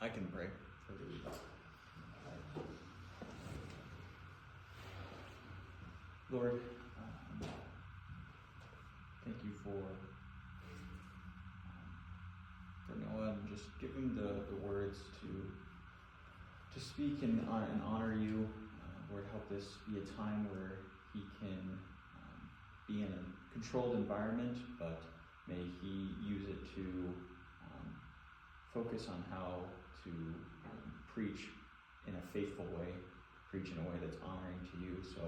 I can pray for the Lord, thank you for Noah and just give him the words to speak and honor you. Lord, help this be a time where he can be in a controlled environment, but may he use it to focus on how to preach in a faithful way, preach in a way that's honoring to you. So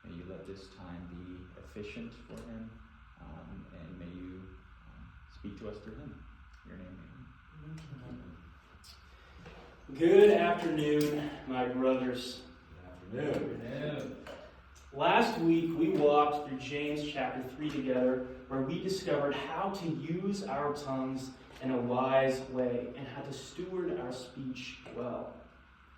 may you let this time be efficient for him, and may you speak to us through him. In your name, amen. Good afternoon, my brothers. Good afternoon. Last week we walked through James chapter 3 together, where we discovered how to use our tongues in a wise way and how to steward our speech well.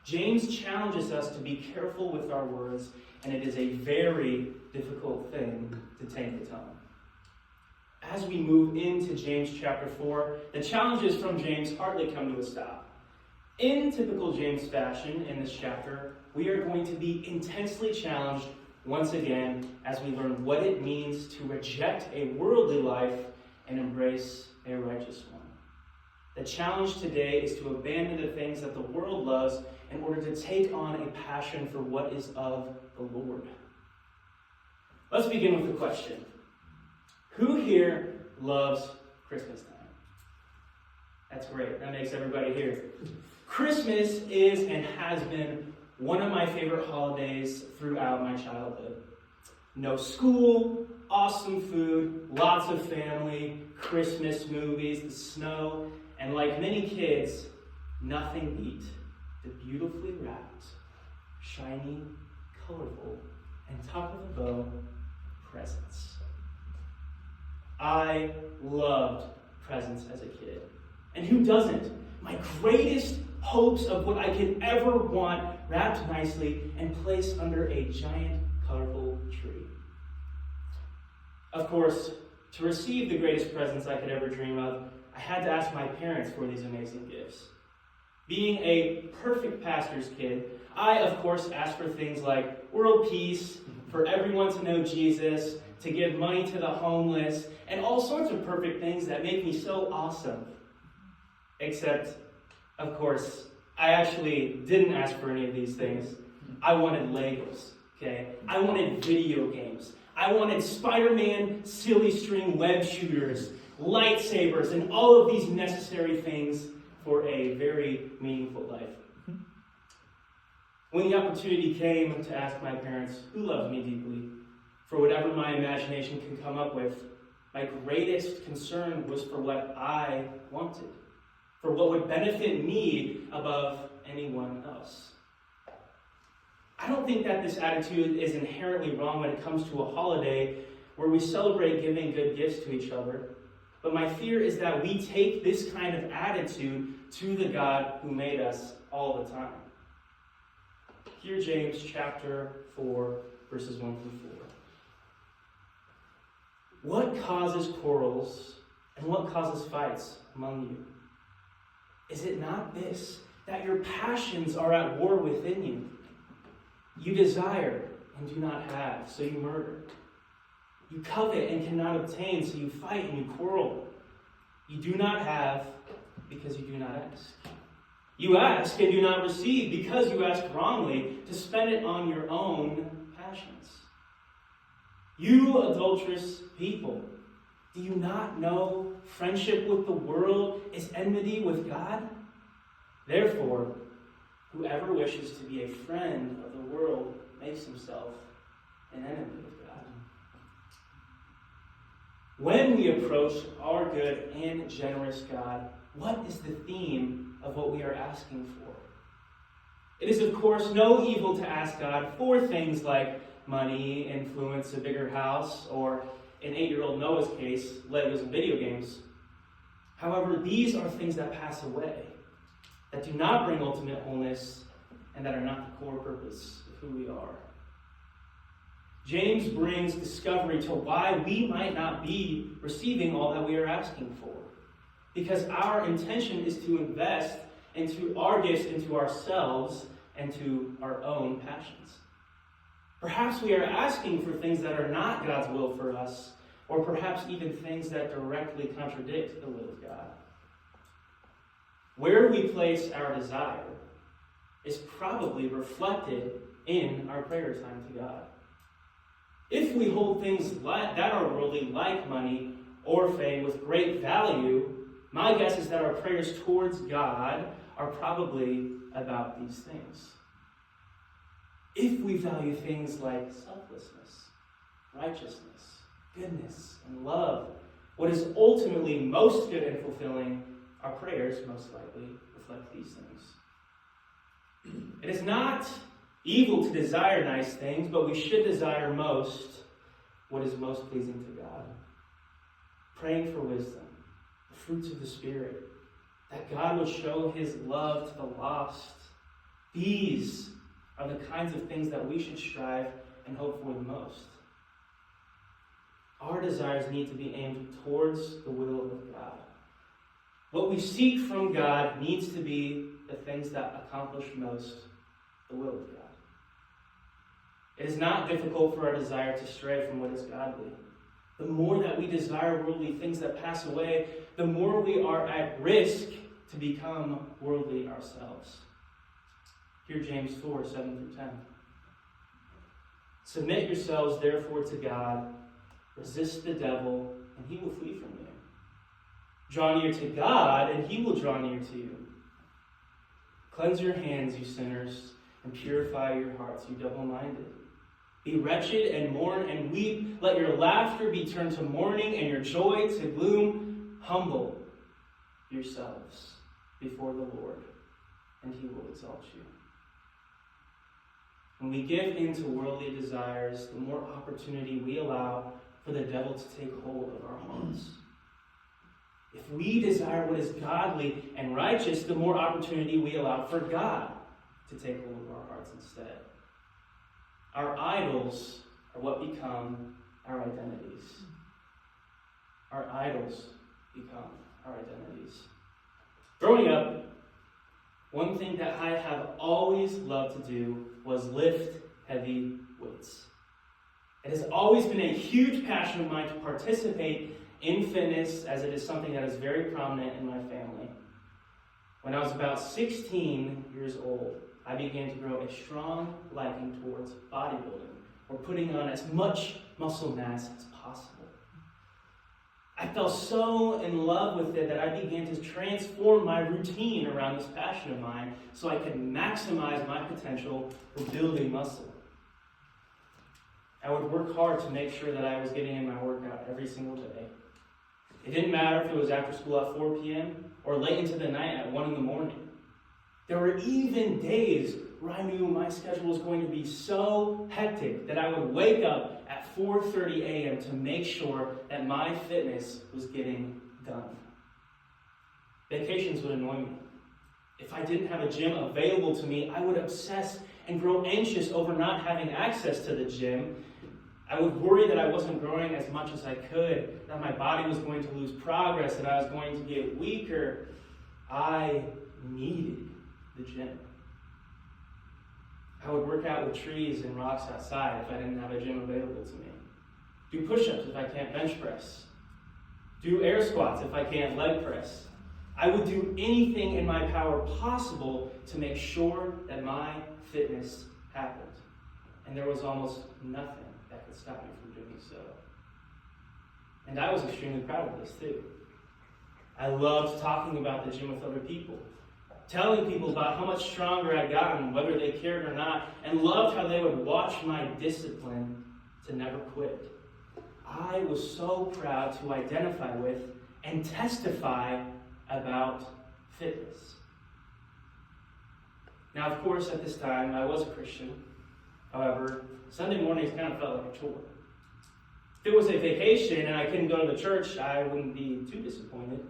James challenges us to be careful with our words, and it is a very difficult thing to tame the tongue. As we move into James chapter 4, the challenges from James hardly come to a stop. In typical James fashion in this chapter, we are going to be intensely challenged once again as we learn what it means to reject a worldly life and embrace a righteous one. The challenge today is to abandon the things that the world loves in order to take on a passion for what is of the Lord. Let's begin with a question. Who here loves Christmas time? That's great. That makes everybody here. Christmas is and has been one of my favorite holidays throughout my childhood. No school, awesome food, lots of family, Christmas movies, the snow, and like many kids, nothing beat the beautifully wrapped, shiny, colorful, and top of the bow presents. I loved presents as a kid. And who doesn't? My greatest hopes of what I could ever want wrapped nicely and placed under a giant, colorful tree. Of course, to receive the greatest presents I could ever dream of, I had to ask my parents for these amazing gifts. Being a perfect pastor's kid, I, of course, asked for things like world peace, for everyone to know Jesus, to give money to the homeless, and all sorts of perfect things that make me so awesome. Except, of course, I actually didn't ask for any of these things. I wanted Legos, okay? I wanted video games. I wanted Spider-Man silly string web shooters, lightsabers, and all of these necessary things for a very meaningful life. When the opportunity came to ask my parents, who loves me deeply, for whatever my imagination can come up with, my greatest concern was for what I wanted, for what would benefit me above anyone else. I don't think that this attitude is inherently wrong when it comes to a holiday where we celebrate giving good gifts to each other. But my fear is that we take this kind of attitude to the God who made us all the time. Hear James chapter 4, verses 1 through 4. What causes quarrels and what causes fights among you? Is it not this, that your passions are at war within you? You desire and do not have, so you murder. You covet and cannot obtain, so you fight and you quarrel. You do not have because you do not ask. You ask and do not receive because you ask wrongly to spend it on your own passions. You adulterous people, do you not know friendship with the world is enmity with God? Therefore, whoever wishes to be a friend of the world makes himself an enemy of God. When we approach our good and generous God, what is the theme of what we are asking for? It is, of course, no evil to ask God for things like money, influence, a bigger house, or, in 8-year-old Noah's case, Legos and video games. However, these are things that pass away, that do not bring ultimate wholeness, and that are not the core purpose of who we are. James brings discovery to why we might not be receiving all that we are asking for. Because our intention is to invest into our gifts, into ourselves, and to our own passions. Perhaps we are asking for things that are not God's will for us, or perhaps even things that directly contradict the will of God. Where we place our desire is probably reflected in our prayer time to God. If we hold things that are worldly, like money or fame, with great value, my guess is that our prayers towards God are probably about these things. If we value things like selflessness, righteousness, goodness, and love, what is ultimately most good and fulfilling, our prayers most likely reflect these things. It is not evil to desire nice things, but we should desire most what is most pleasing to God. Praying for wisdom, the fruits of the Spirit, that God would show his love to the lost. These are the kinds of things that we should strive and hope for the most. Our desires need to be aimed towards the will of God. What we seek from God needs to be the things that accomplish most the will of God. It is not difficult for our desire to stray from what is godly. The more that we desire worldly things that pass away, the more we are at risk to become worldly ourselves. Hear James 4, 7-10. Submit yourselves therefore to God, resist the devil, and he will flee from you. Draw near to God, and he will draw near to you. Cleanse your hands, you sinners, and purify your hearts, you double-minded. Be wretched and mourn and weep. Let your laughter be turned to mourning and your joy to gloom. Humble yourselves before the Lord, and he will exalt you. When we give in to worldly desires, the more opportunity we allow for the devil to take hold of our hearts. If we desire what is godly and righteous, the more opportunity we allow for God to take hold of our hearts instead. Our idols are what become our identities. Our idols become our identities. Growing up, one thing that I have always loved to do was lift heavy weights. It has always been a huge passion of mine to participate in fitness, as it is something that is very prominent in my family. When I was about 16 years old, I began to grow a strong liking towards bodybuilding, or putting on as much muscle mass as possible. I fell so in love with it that I began to transform my routine around this passion of mine so I could maximize my potential for building muscle. I would work hard to make sure that I was getting in my workout every single day. It didn't matter if it was after school at 4 p.m. or late into the night at 1 in the morning. There were even days where I knew my schedule was going to be so hectic that I would wake up at 4:30 a.m. to make sure that my fitness was getting done. Vacations would annoy me. If I didn't have a gym available to me, I would obsess and grow anxious over not having access to the gym. I would worry that I wasn't growing as much as I could, that my body was going to lose progress, that I was going to get weaker. I needed the gym. I would work out with trees and rocks outside if I didn't have a gym available to me. Do push-ups if I can't bench press. Do air squats if I can't leg press. I would do anything in my power possible to make sure that my fitness happened. And there was almost nothing that could stop me from doing so. And I was extremely proud of this too. I loved talking about the gym with other people, telling people about how much stronger I'd gotten, whether they cared or not, and loved how they would watch my discipline to never quit. I was so proud to identify with and testify about fitness. Now, of course, at this time, I was a Christian. However, Sunday mornings kind of felt like a chore. If it was a vacation and I couldn't go to the church, I wouldn't be too disappointed.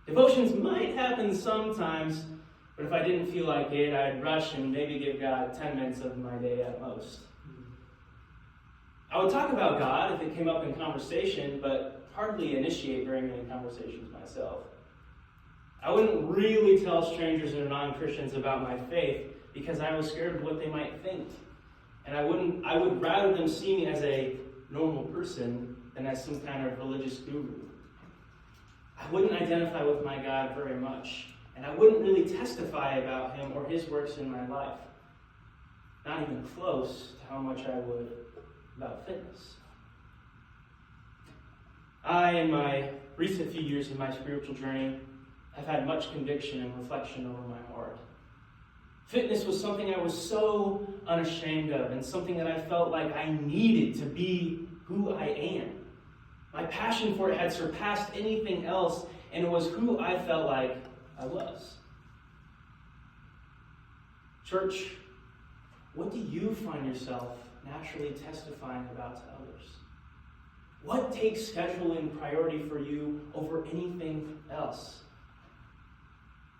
Devotions might happen sometimes, but if I didn't feel like it, I'd rush and maybe give God 10 minutes of my day at most. I would talk about God if it came up in conversation, but hardly initiate very many conversations myself. I wouldn't really tell strangers or non-Christians about my faith because I was scared of what they might think. And I would rather them see me as a normal person than as some kind of religious guru. I wouldn't identify with my God very much, and I wouldn't really testify about him or his works in my life. Not even close to how much I would about fitness. In my recent few years in my spiritual journey, have had much conviction and reflection over my heart. Fitness was something I was so unashamed of and something that I felt like I needed to be who I am. My passion for it had surpassed anything else, and it was who I felt like I was. Church, what do you find yourself naturally testifying about to others? What takes scheduling priority for you over anything else?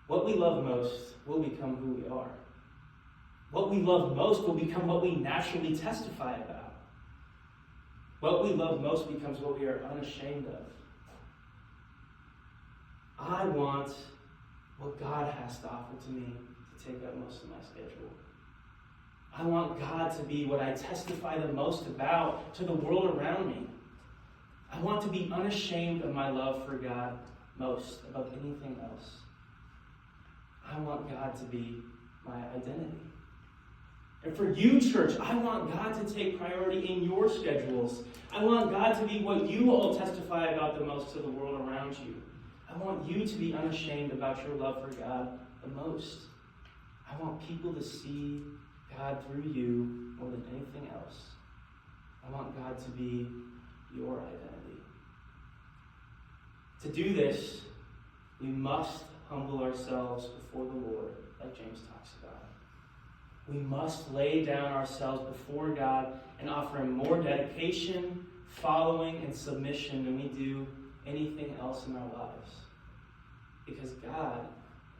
What we love most will become who we are. What we love most will become what we naturally testify about. What we love most becomes what we are unashamed of. I want what God has to offer to me to take up most of my schedule. I want God to be what I testify the most about to the world around me. I want to be unashamed of my love for God most above anything else. I want God to be my identity. And for you, church, I want God to take priority in your schedules. I want God to be what you all testify about the most to the world around you. I want you to be unashamed about your love for God the most. I want people to see God through you more than anything else. I want God to be your identity. To do this, we must humble ourselves before the Lord, like James talks about. We must lay down ourselves before God and offer him more dedication, following, and submission than we do anything else in our lives. Because God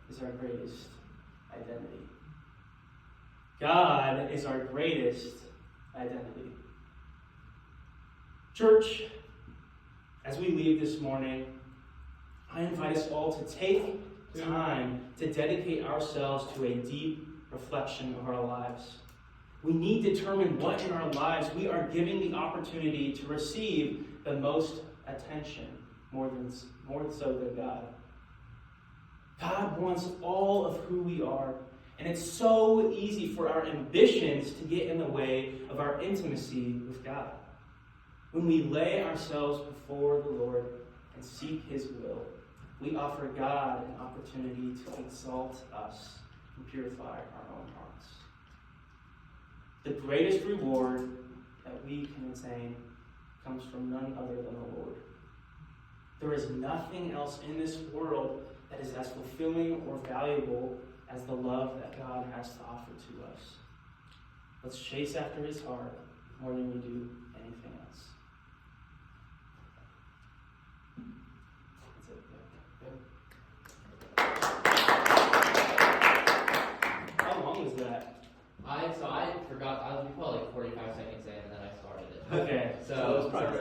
is our greatest identity. God is our greatest identity. Church, as we leave this morning, I invite us all to take time to dedicate ourselves to a deep reflection of our lives. We need to determine what in our lives we are giving the opportunity to receive the most attention, more so than God. God wants all of who we are, and it's so easy for our ambitions to get in the way of our intimacy with God. When we lay ourselves before the Lord and seek his will, we offer God an opportunity to exalt us and purify our own hearts. The greatest reward that we can attain comes from none other than the Lord. There is nothing else in this world that is as fulfilling or valuable as the love that God has to offer to us. Let's chase after his heart more than we do anything else. How long is that? I forgot. We put like 45 seconds in, and then I started it. Okay. So that was So progress.